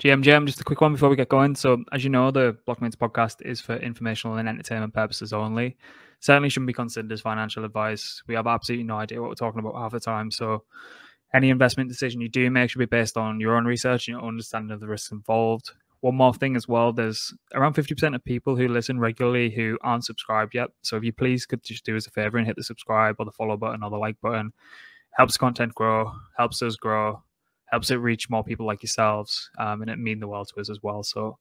GM, just a quick one before we get going. So, as you know, the Blockmates podcast is for informational and entertainment purposes only. Certainly shouldn't be considered as financial advice. We have absolutely no idea what we're talking about half the time. So, any investment decision you do make should be based on your own research and your own understanding of the risks involved. One more thing as well, there's around 50% of people who listen regularly who aren't subscribed yet. So if you please could just do us a favor and hit the subscribe or the follow button or the like button. Helps content grow, helps us grow, helps it reach more people like yourselves, and it means the world to us as well. So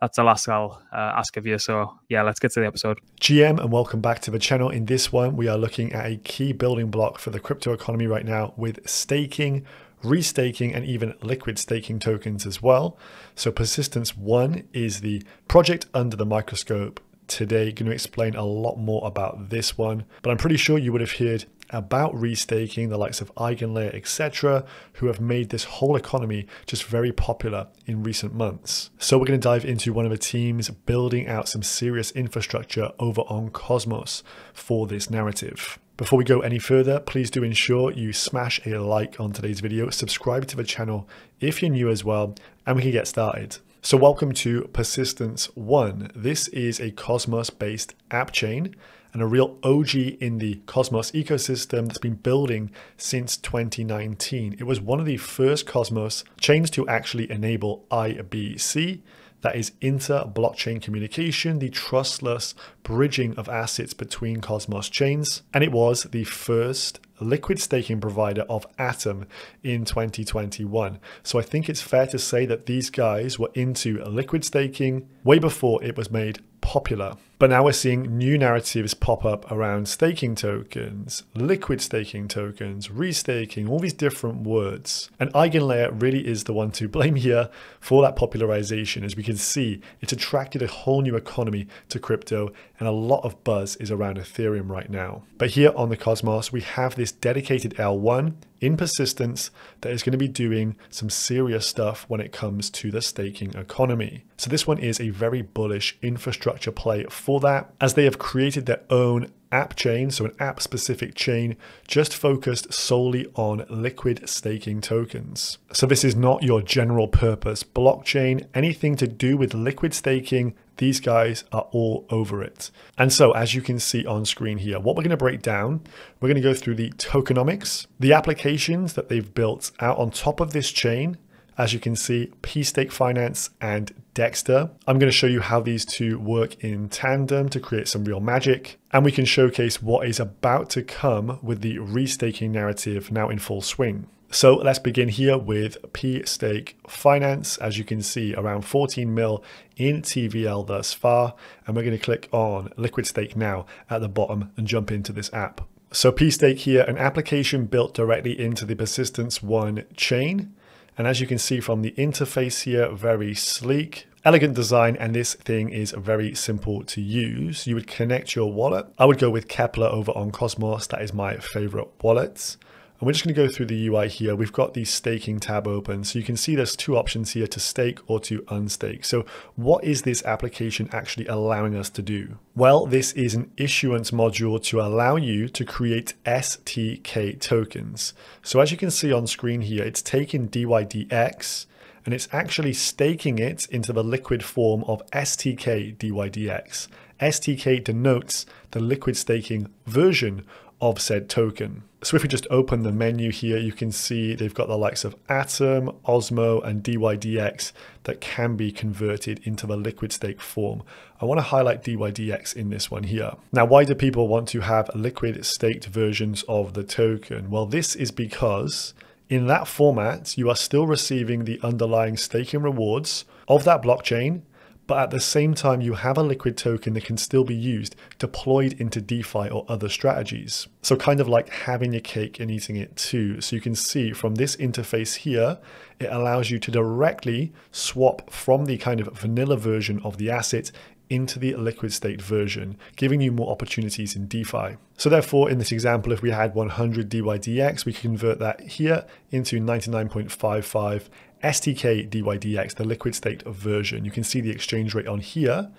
that's the last I'll ask of you. So yeah, let's get to the episode. GM, and welcome back to the channel. In this one, we are looking at a key building block for the crypto economy right now with staking, restaking, and even liquid staking tokens as well. So Persistence 1 is the project under the microscope. Today, going to explain a lot more about this one, but I'm pretty sure you would have heard about restaking, the likes of Eigen Layer, etc., who have made this whole economy just very popular in recent months. So we're going to dive into one of the teams building out some serious infrastructure over on Cosmos for this narrative. Before we go any further, please do ensure you smash a like on today's video, subscribe to the channel if you're new as well, and we can get started. So welcome to Persistence 1. This is a Cosmos-based app chain and a real OG in the Cosmos ecosystem that's been building since 2019. It was one of the first Cosmos chains to actually enable IBC, that is inter-blockchain communication, the trustless bridging of assets between Cosmos chains. And it was the first liquid staking provider of Atom in 2021. So I think it's fair to say that these guys were into liquid staking way before it was made popular. But now we're seeing new narratives pop up around staking tokens, liquid staking tokens, restaking, all these different words. And Eigen Layer really is the one to blame here for that popularization. As we can see, it's attracted a whole new economy to crypto, and a lot of buzz is around Ethereum right now. But here on the Cosmos, we have this dedicated L1 in Persistence that is going to be doing some serious stuff when it comes to the staking economy. So this one is a very bullish infrastructure play for that, as they have created their own app chain, so an app specific chain just focused solely on liquid staking tokens. So this is not your general purpose blockchain, anything to do with liquid staking. These guys are all over it. And so as you can see on screen here, what we're going to break down, we're going to go through the tokenomics, the applications that they've built out on top of this chain. As you can see, pStake Finance and Dexter. I'm going to show you how these two work in tandem to create some real magic. And we can showcase what is about to come with the restaking narrative now in full swing. So let's begin here with pStake Finance. As you can see, around 14 mil in TVL thus far. And we're going to click on Liquid Stake now at the bottom and jump into this app. So pStake here, an application built directly into the Persistence 1 chain. And as you can see from the interface here, very sleek, elegant design, and this thing is very simple to use. You would connect your wallet. I would go with Kepler over on Cosmos. That is my favorite wallet. And we're just going to go through the UI here. We've got the staking tab open. So you can see there's two options here, to stake or to unstake. So what is this application actually allowing us to do? Well, this is an issuance module to allow you to create STK tokens. So as you can see on screen here, it's taking DYDX and it's actually staking it into the liquid form of stkDYDX. STK denotes the liquid staking version of said token. So if we just open the menu here, you can see they've got the likes of Atom, Osmo, and DYDX that can be converted into the liquid stake form. I want to highlight DYDX in this one here. Now, why do people want to have liquid staked versions of the token? Well, this is because in that format, you are still receiving the underlying staking rewards of that blockchain, but at the same time, you have a liquid token that can still be used, deployed into DeFi or other strategies. So kind of like having your cake and eating it too. So you can see from this interface here, it allows you to directly swap from the kind of vanilla version of the asset into the liquid state version, giving you more opportunities in DeFi. So therefore, in this example, if we had 100 DYDX, we can convert that here into 99.55 stkDYDX, the liquid state version. You can see the exchange rate on here.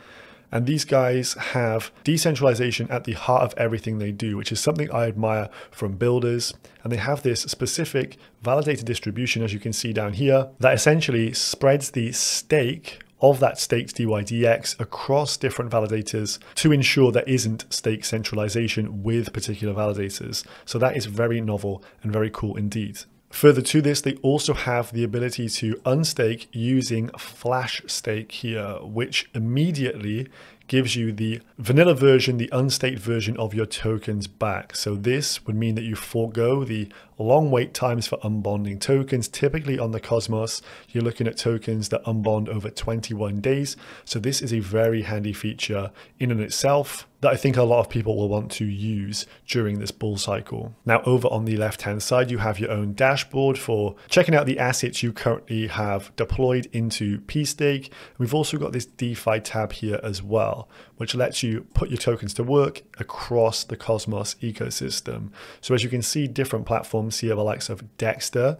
And these guys have decentralization at the heart of everything they do, which is something I admire from builders. And they have this specific validated distribution, as you can see down here, that essentially spreads the stake of that stkDYDX across different validators to ensure there isn't stake centralization with particular validators. So that is very novel and very cool indeed. Further to this, they also have the ability to unstake using flash stake here, which immediately gives you the vanilla version, the unstaked version of your tokens back. So this would mean that you forego the long wait times for unbonding tokens. Typically on the Cosmos, you're looking at tokens that unbond over 21 days. So this is a very handy feature in and itself that I think a lot of people will want to use during this bull cycle. Now over on the left hand side, you have your own dashboard for checking out the assets you currently have deployed into pStake. We've also got this DeFi tab here as well, which lets you put your tokens to work across the Cosmos ecosystem. So as you can see, different platforms here, the likes of Dexter.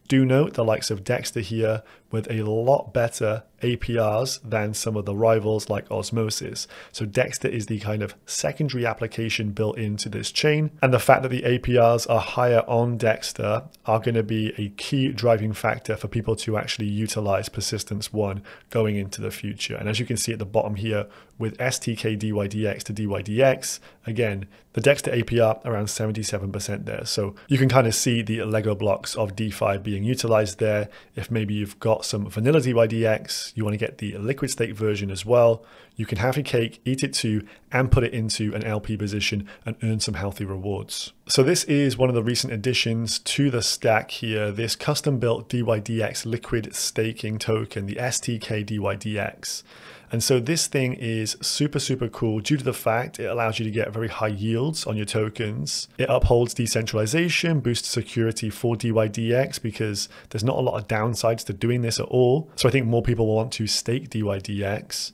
Do note the likes of Dexter here with a lot better APRs than some of the rivals like Osmosis. So Dexter is the kind of secondary application built into this chain. And the fact that the APRs are higher on Dexter are going to be a key driving factor for people to actually utilize Persistence 1 going into the future. And as you can see at the bottom here with stkDYDX to DYDX, again, the Dexter APR around 77% there. So you can kind of see the Lego blocks of DeFi being utilized there. If maybe you've got some vanilla DYDX, you want to get the liquid stake version as well, you can have your cake, eat it too, and put it into an LP position and earn some healthy rewards. So this is one of the recent additions to the stack here, this custom built DYDX liquid staking token, the stkDYDX. And so this thing is super cool due to the fact it allows you to get very high yields on your tokens. It upholds decentralization, boosts security for DYDX because there's not a lot of downsides to doing this at all. So I think more people will want to stake DYDX.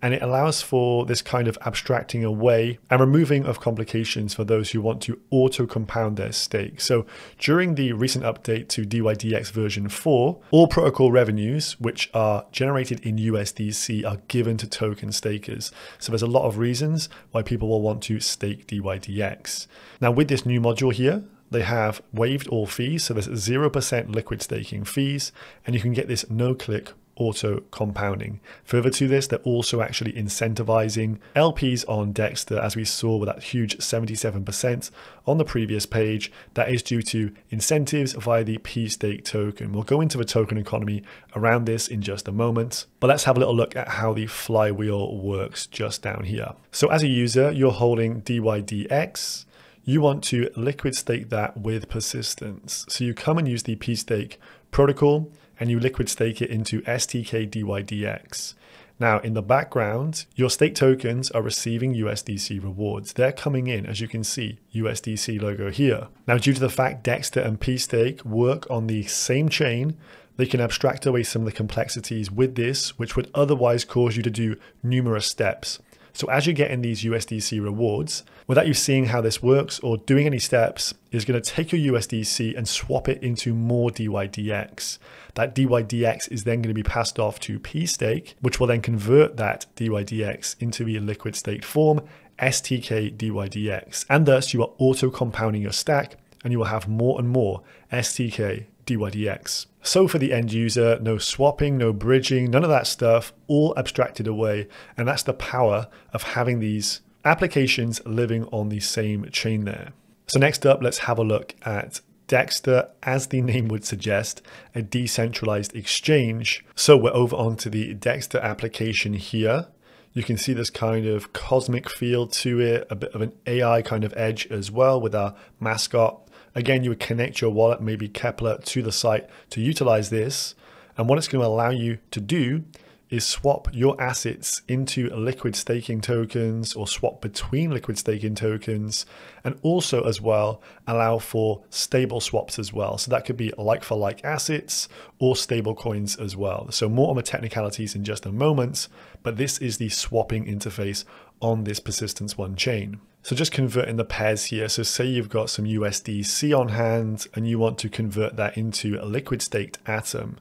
And it allows for this kind of abstracting away and removing of complications for those who want to auto compound their stake. So during the recent update to DYDX version 4, all protocol revenues, which are generated in USDC, are given to token stakers. So there's a lot of reasons why people will want to stake DYDX. Now with this new module here, they have waived all fees. So there's 0% liquid staking fees, and you can get this no-click auto compounding. Further to this, they're also actually incentivizing LPs on Dexter, as we saw with that huge 77% on the previous page. That is due to incentives via the pStake token. We'll go into the token economy around this in just a moment, but let's have a little look at how the flywheel works just down here. So as a user, you're holding DYDX. You want to liquid stake that with persistence. So you come and use the pStake protocol and you liquid stake it into stkDYDX. Now in the background, your stake tokens are receiving USDC rewards. They're coming in, as you can see, USDC logo here. Now due to the fact Dexter and pStake work on the same chain, they can abstract away some of the complexities with this, which would otherwise cause you to do numerous steps. So as you're getting these USDC rewards, without you seeing how this works or doing any steps, is going to take your USDC and swap it into more DYDX. That DYDX is then going to be passed off to pStake, which will then convert that DYDX into the liquid staked form, stkDYDX. And thus you are auto compounding your stack and you will have more and more stkDYDX. So for the end user, no swapping, no bridging, none of that stuff, all abstracted away. And that's the power of having these applications living on the same chain there. So next up, let's have a look at Dexter, as the name would suggest, a decentralized exchange. So we're over onto the Dexter application here. You can see this kind of cosmic feel to it, a bit of an AI kind of edge as well with our mascot. Again, you would connect your wallet, maybe Kepler, to the site to utilize this. And what it's going to allow you to do is swap your assets into liquid staking tokens or swap between liquid staking tokens, and also as well allow for stable swaps as well. So that could be like for like assets or stable coins as well. So more on the technicalities in just a moment, but this is the swapping interface on this Persistence 1 chain. So just converting the pairs here. So say you've got some USDC on hand and you want to convert that into a liquid staked Atom.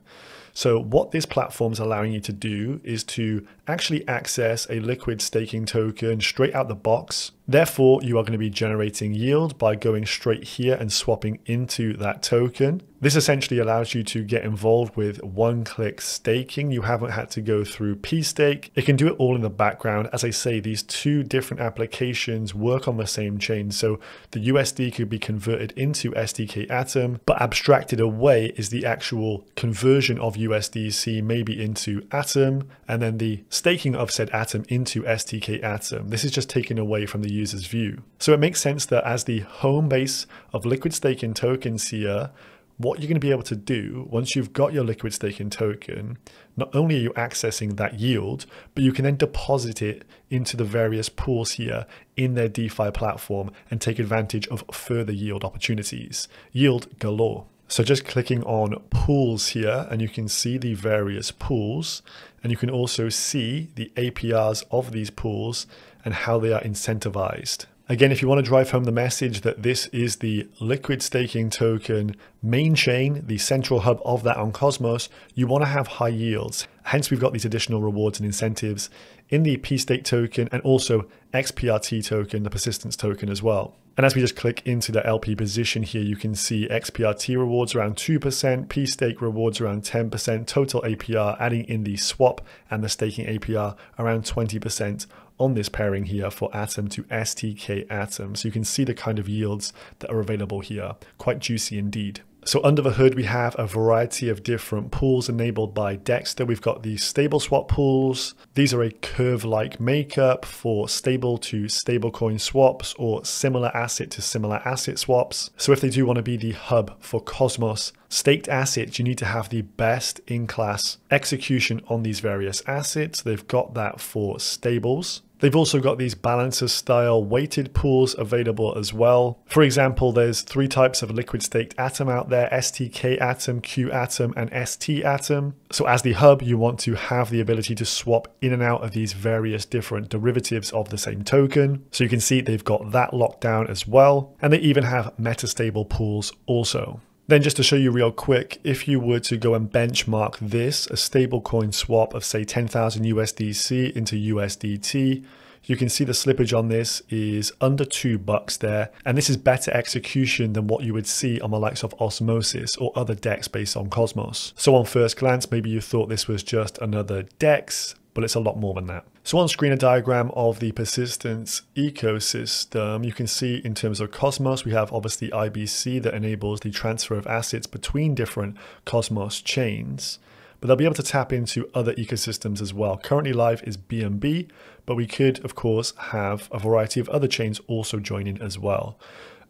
So what this platform is allowing you to do is to actually access a liquid staking token straight out the box. Therefore, you are going to be generating yield by going straight here and swapping into that token. This essentially allows you to get involved with one-click staking. You haven't had to go through pStake. It can do it all in the background. As I say, these two different applications work on the same chain. So the USD could be converted into stkAtom, but abstracted away is the actual conversion of USDC maybe into Atom, and then the staking of said Atom into stkAtom. This is just taken away from the user's view. So it makes sense that as the home base of liquid staking tokens here, what you're going to be able to do once you've got your liquid staking token, not only are you accessing that yield, but you can then deposit it into the various pools here in their DeFi platform and take advantage of further yield opportunities. Yield galore. So just clicking on pools here, and you can see the various pools, and you can also see the APRs of these pools and how they are incentivized. Again, if you want to drive home the message that this is the liquid staking token main chain, the central hub of that on Cosmos, you want to have high yields. Hence, we've got these additional rewards and incentives in the pStake token and also xPRT token, the persistence token as well. And as we just click into the LP position here, you can see xPRT rewards around 2%, pStake rewards around 10%, total APR adding in the swap and the staking APR around 20% on this pairing here for Atom to stkAtom. So you can see the kind of yields that are available here. Quite juicy indeed. So under the hood, we have a variety of different pools enabled by Dexter. We've got the stable swap pools. These are a curve-like makeup for stable to stablecoin swaps or similar asset to similar asset swaps. So if they do want to be the hub for Cosmos staked assets, you need to have the best in-class execution on these various assets. They've got that for stables. They've also got these balancer style weighted pools available as well. For example, there's 3 types of liquid staked Atom out there: stkAtom, qAtom, and stAtom. So as the hub, you want to have the ability to swap in and out of these various different derivatives of the same token. So you can see they've got that locked down as well. And they even have metastable pools also. Then just to show you real quick, if you were to go and benchmark this, a stablecoin swap of say 10,000 USDC into USDT, you can see the slippage on this is under $2 there. And this is better execution than what you would see on the likes of Osmosis or other DEX based on Cosmos. So on first glance, maybe you thought this was just another DEX, but it's a lot more than that. So on screen, a diagram of the persistence ecosystem. You can see in terms of Cosmos, we have obviously IBC that enables the transfer of assets between different Cosmos chains, but they'll be able to tap into other ecosystems as well. Currently live is BNB, but we could, of course, have a variety of other chains also join in as well.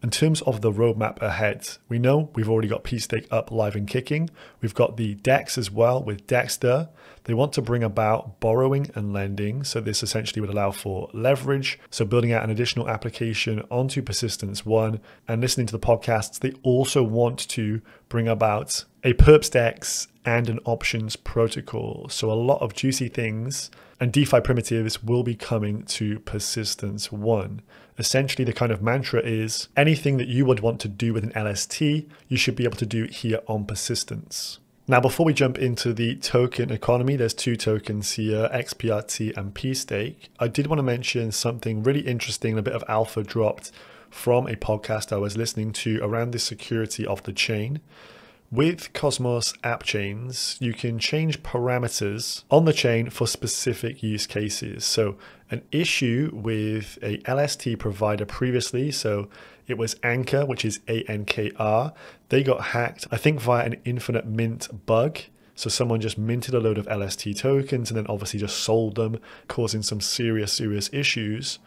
In terms of the roadmap ahead, we know we've already got pStake up, live and kicking. We've got the DEX as well with Dexter. They want to bring about borrowing and lending. So this essentially would allow for leverage. So building out an additional application onto Persistence 1 and listening to the podcasts, they also want to bring about a pStake and an options protocol. So a lot of juicy things and DeFi primitives will be coming to Persistence 1. Essentially, the kind of mantra is anything that you would want to do with an LST, you should be able to do here on Persistence. Now, before we jump into the token economy, there's 2 tokens here, xPRT and pStake. I did want to mention something really interesting, a bit of alpha dropped from a podcast I was listening to around the security of the chain. With Cosmos app chains, you can change parameters on the chain for specific use cases. So an issue with a LST provider previously, so it was Anchor, which is ANKR. They got hacked, I think via an infinite mint bug. So someone just minted a load of LST tokens and then obviously just sold them, causing some serious issues.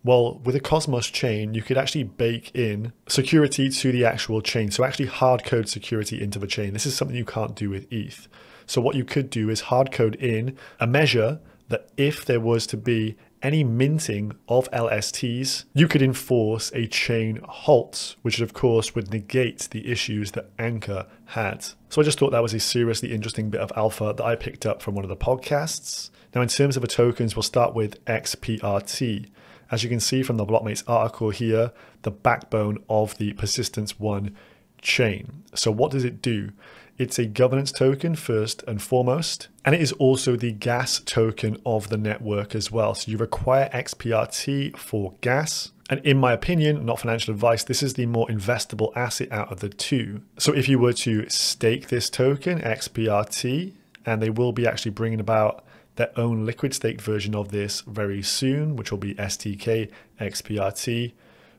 Well, with a Cosmos chain, you could actually bake in security to the actual chain. So actually hard code security into the chain. This is something you can't do with ETH. So what you could do is hard code in a measure that if there was to be any minting of LSTs, you could enforce a chain halt, which of course would negate the issues that Anchor had. So I just thought that was a seriously interesting bit of alpha that I picked up from one of the podcasts. Now, in terms of the tokens, we'll start with xPRT. As you can see from the Blockmates article here, the backbone of the Persistence 1 chain. So what does it do? It's a governance token first and foremost, and it is also the gas token of the network as well. So you require xPRT for gas. And in my opinion, not financial advice, this is the more investable asset out of the two. So if you were to stake this token, xPRT, and they will be actually bringing about their own liquid staked version of this very soon, which will be stkDYDX,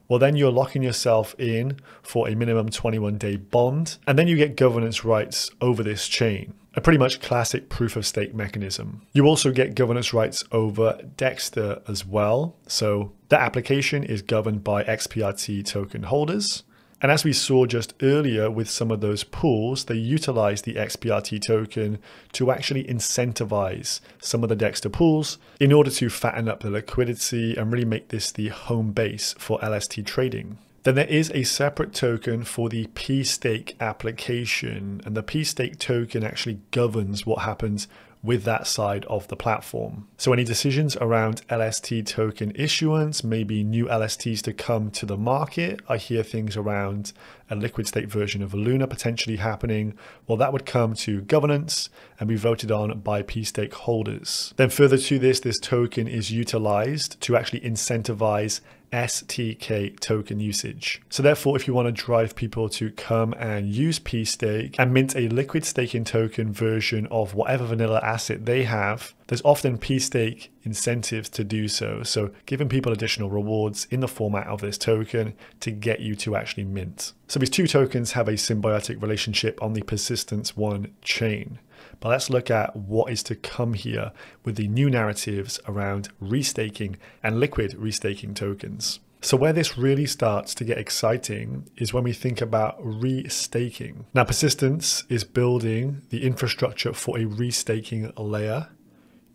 well, then you're locking yourself in for a minimum 21-day bond, and then you get governance rights over this chain. A pretty much classic proof of stake mechanism. You also get governance rights over Dexter as well. So that application is governed by xPRT token holders. And as we saw just earlier with some of those pools, they utilize the xPRT token to actually incentivize some of the Dexter pools in order to fatten up the liquidity and really make this the home base for LST trading. Then there is a separate token for the pStake application, and the pStake token actually governs what happens with that side of the platform. So any decisions around LST token issuance, maybe new LSTs to come to the market. I hear things around a liquid state version of Luna potentially happening. Well, that would come to governance and be voted on by pStake holders. Then further to this token is utilized to actually incentivize STK token usage. So therefore, if you want to drive people to come and use pStake and mint a liquid staking token version of whatever vanilla asset they have, there's often pStake incentives to do so. So giving people additional rewards in the format of this token to get you to actually mint. So these two tokens have a symbiotic relationship on the Persistence 1 chain. But let's look at what is to come here with the new narratives around restaking and liquid restaking tokens. So where this really starts to get exciting is when we think about restaking. Now, Persistence is building the infrastructure for a restaking layer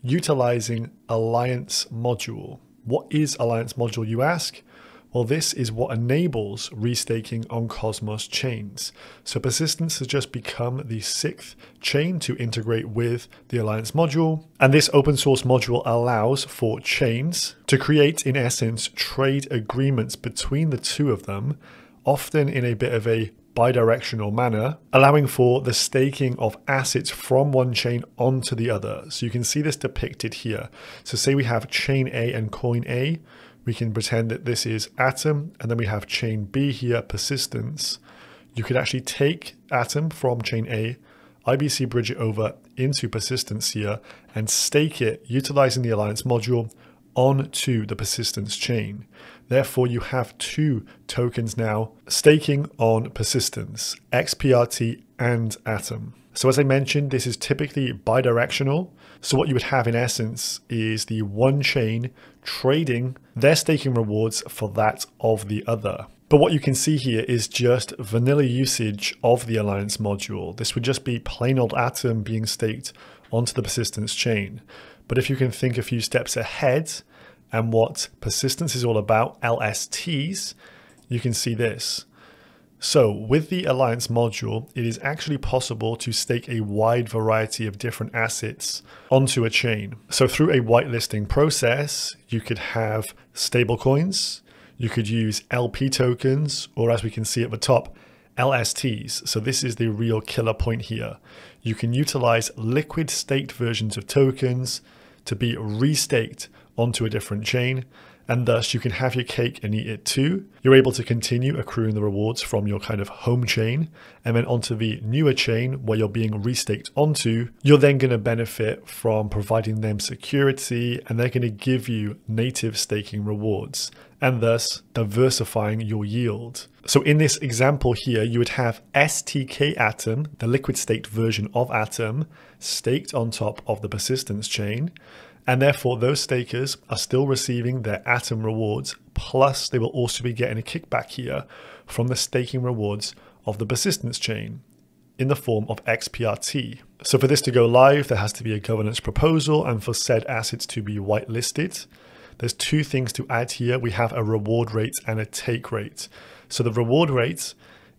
utilizing Alliance module. What is Alliance module, you ask? Well, this is what enables restaking on Cosmos chains. So Persistence has just become the 6th chain to integrate with the Alliance module. And this open source module allows for chains to create, in essence, trade agreements between the two of them, often in a bit of a bidirectional manner, allowing for the staking of assets from one chain onto the other. So you can see this depicted here. So say we have chain A and coin A. We can pretend that this is Atom, and then we have chain B here, Persistence. You could actually take Atom from chain A, IBC bridge it over into Persistence here, and stake it utilizing the Alliance module onto the Persistence chain. Therefore, you have two tokens now staking on Persistence, xPRT and Atom. So as I mentioned, this is typically bidirectional. So what you would have in essence is the one chain trading their staking rewards for that of the other. But what you can see here is just vanilla usage of the Alliance module. This would just be plain old Atom being staked onto the Persistence chain. But if you can think a few steps ahead and what Persistence is all about, LSTs, you can see this. So with the Alliance module, it is actually possible to stake a wide variety of different assets onto a chain. So through a whitelisting process, you could have stablecoins, you could use LP tokens, or as we can see at the top, LSTs. So this is the real killer point here. You can utilize liquid staked versions of tokens to be restaked onto a different chain, and thus you can have your cake and eat it too. You're able to continue accruing the rewards from your kind of home chain, and then onto the newer chain where you're being restaked onto. You're then going to benefit from providing them security, and they're going to give you native staking rewards, and thus diversifying your yield. So in this example here, you would have STK Atom, the liquid staked version of Atom, staked on top of the Persistence chain. And therefore, those stakers are still receiving their Atom rewards, plus they will also be getting a kickback here from the staking rewards of the Persistence chain in the form of xPRT. So for this to go live, there has to be a governance proposal, and for said assets to be whitelisted. There's two things to add here. We have a reward rate and a take rate. So the reward rate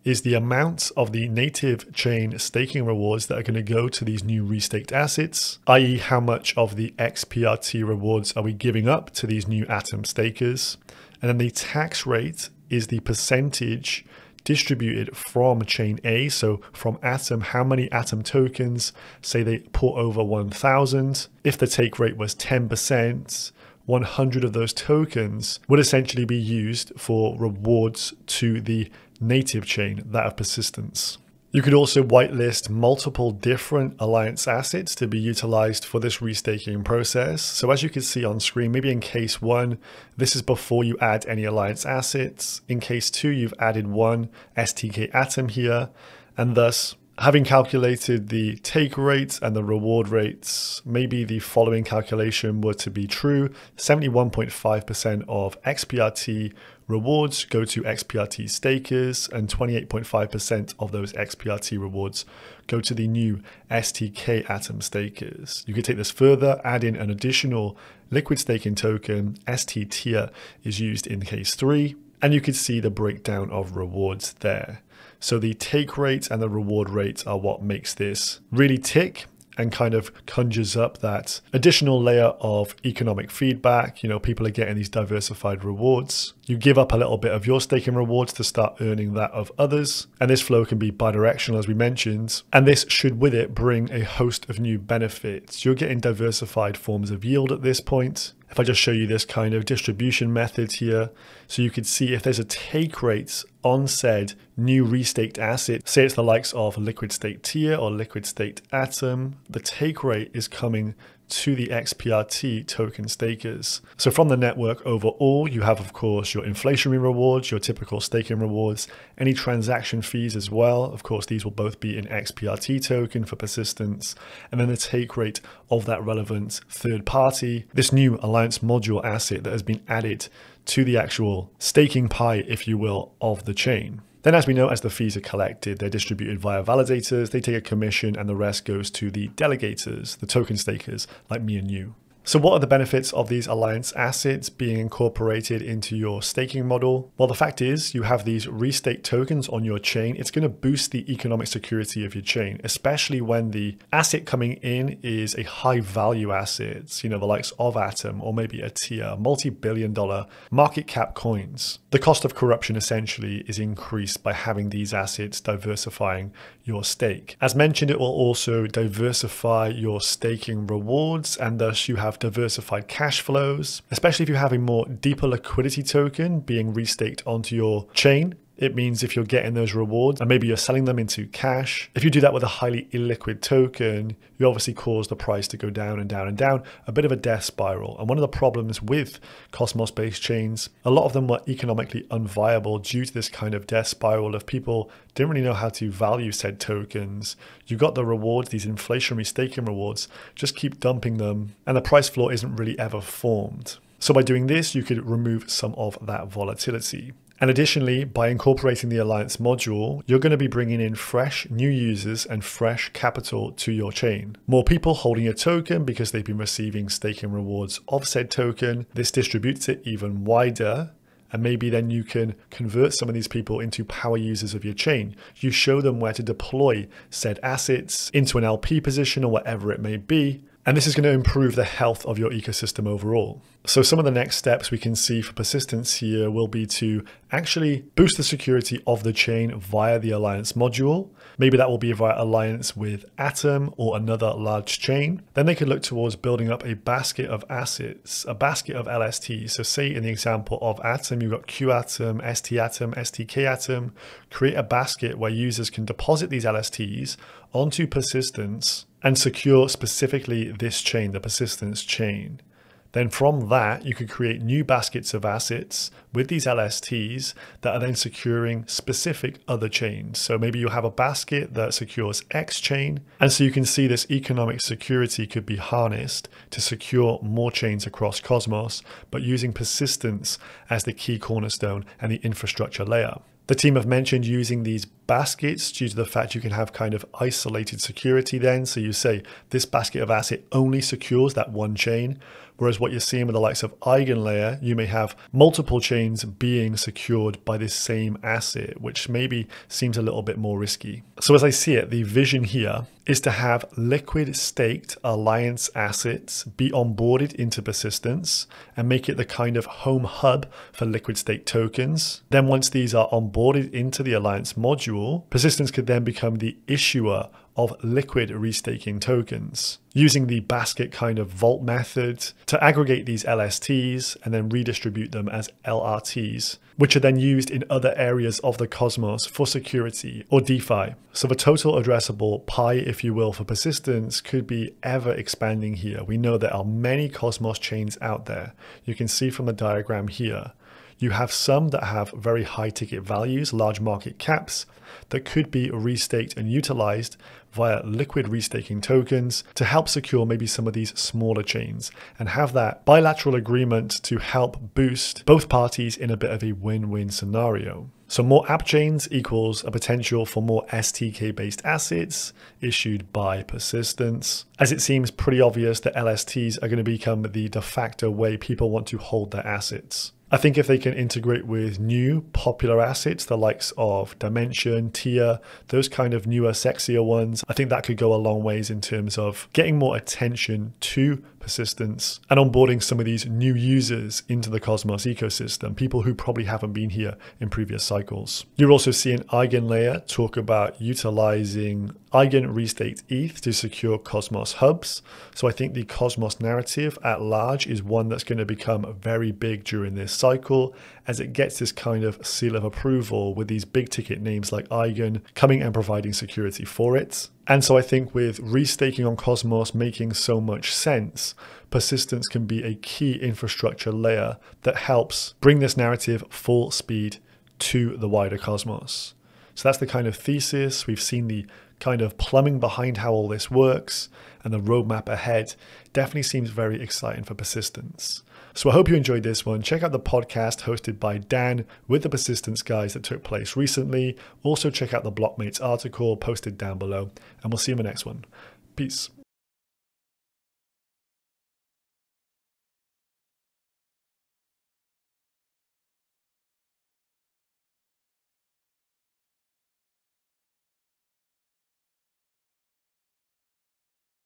is the amount of the native chain staking rewards that are going to go to these new restaked assets, i.e. how much of the xPRT rewards are we giving up to these new Atom stakers. And then the tax rate is the percentage distributed from chain A. So from Atom, how many Atom tokens, say they put over 1,000. If the take rate was 10%, 100 of those tokens would essentially be used for rewards to the native chain, that of persistence. You could also whitelist multiple different Alliance assets to be utilized for this restaking process. So as you can see on screen, maybe in case 1, this is before you add any Alliance assets. In case 2, you've added one STK Atom here, and thus having calculated the take rates and the reward rates, maybe the following calculation were to be true. 71.5% of xPRT rewards go to xPRT stakers, and 28.5% of those xPRT rewards go to the new STK Atom stakers. You could take this further, add in an additional liquid staking token. ST tier is used in case 3, and you could see the breakdown of rewards there. So the take rate and the reward rate are what makes this really tick and kind of conjures up that additional layer of economic feedback. You know, people are getting these diversified rewards. You give up a little bit of your staking rewards to start earning that of others. And this flow can be bidirectional, as we mentioned. And this should with it bring a host of new benefits. You're getting diversified forms of yield at this point. If I just show you this kind of distribution method here, so you could see if there's a take rate on said new restaked asset, say it's the likes of liquid staked tier or liquid staked Atom, the take rate is coming to the xPRT token stakers. So from the network overall, you have, of course, your inflationary rewards, your typical staking rewards, any transaction fees as well. Of course, these will both be in xPRT token for persistence, and then the take rate of that relevant third party, this new Alliance module asset that has been added to the actual staking pie, if you will, of the chain. Then, as we know, as the fees are collected, they're distributed via validators, they take a commission, and the rest goes to the delegators, the token stakers like me and you. So what are the benefits of these Alliance assets being incorporated into your staking model? Well, the fact is you have these restaked tokens on your chain. It's going to boost the economic security of your chain, especially when the asset coming in is a high value asset, you know, the likes of Atom or maybe a tier, multi-billion-dollar market cap coins. The cost of corruption essentially is increased by having these assets diversifying your stake. As mentioned, it will also diversify your staking rewards, and thus you have diversified cash flows, especially if you have a more deeper liquidity token being restaked onto your chain. It means if you're getting those rewards and maybe you're selling them into cash, if you do that with a highly illiquid token, you obviously cause the price to go down and down and down, a bit of a death spiral. And one of the problems with Cosmos-based chains, a lot of them were economically unviable due to this kind of death spiral of people didn't really know how to value said tokens. You got the rewards, these inflationary staking rewards, just keep dumping them, and the price floor isn't really ever formed. So by doing this, you could remove some of that volatility. And additionally, by incorporating the Alliance module, you're going to be bringing in fresh new users and fresh capital to your chain. More people holding a token because they've been receiving staking rewards of said token. This distributes it even wider. And maybe then you can convert some of these people into power users of your chain. You show them where to deploy said assets into an LP position or whatever it may be. And this is going to improve the health of your ecosystem overall. So some of the next steps we can see for persistence here will be to actually boost the security of the chain via the Alliance module. Maybe that will be via alliance with Atom or another large chain. Then they could look towards building up a basket of assets, a basket of LSTs. So say in the example of Atom, you've got QAtom, STAtom, STKAtom. Create a basket where users can deposit these LSTs onto persistence and secure specifically this chain, the persistence chain. Then from that, you could create new baskets of assets with these LSTs that are then securing specific other chains. So maybe you have a basket that secures X chain. And so you can see this economic security could be harnessed to secure more chains across Cosmos, but using persistence as the key cornerstone and the infrastructure layer. The team have mentioned using these baskets due to the fact you can have kind of isolated security then. So you say this basket of asset only secures that one chain. Whereas what you're seeing with the likes of Eigen Layer, you may have multiple chains being secured by this same asset, which maybe seems a little bit more risky. So as I see it, the vision here is to have liquid staked Alliance assets be onboarded into Persistence and make it the kind of home hub for liquid staked tokens. Then once these are onboarded into the Alliance module, Persistence could then become the issuer of liquid restaking tokens, using the basket kind of vault method to aggregate these LSTs and then redistribute them as LRTs, which are then used in other areas of the cosmos for security or DeFi. So the total addressable pie, if you will, for Persistence could be ever expanding here. We know there are many cosmos chains out there. You can see from the diagram here. You have some that have very high ticket values, large market caps, that could be restaked and utilized via liquid restaking tokens to help secure maybe some of these smaller chains and have that bilateral agreement to help boost both parties in a bit of a win-win scenario. So more app chains equals a potential for more STK-based assets issued by Persistence, as it seems pretty obvious that LSTs are going to become the de facto way people want to hold their assets. I think if they can integrate with new popular assets, the likes of Dimension, Tia, those kind of newer, sexier ones, I think that could go a long ways in terms of getting more attention to Persistence and onboarding some of these new users into the Cosmos ecosystem, people who probably haven't been here in previous cycles. You're also seeing Eigen Layer talk about utilizing Eigen restaked ETH to secure Cosmos hubs. So I think the Cosmos narrative at large is one that's going to become very big during this cycle as it gets this kind of seal of approval with these big ticket names like Eigen coming and providing security for it. And so I think with restaking on Cosmos making so much sense, Persistence can be a key infrastructure layer that helps bring this narrative full speed to the wider Cosmos. So that's the kind of thesis. We've seen the kind of plumbing behind how all this works, and the roadmap ahead definitely seems very exciting for Persistence. So I hope you enjoyed this one. Check out the podcast hosted by Dan with the Persistence guys that took place recently. Also check out the Blockmates article posted down below, and we'll see you in the next one. Peace.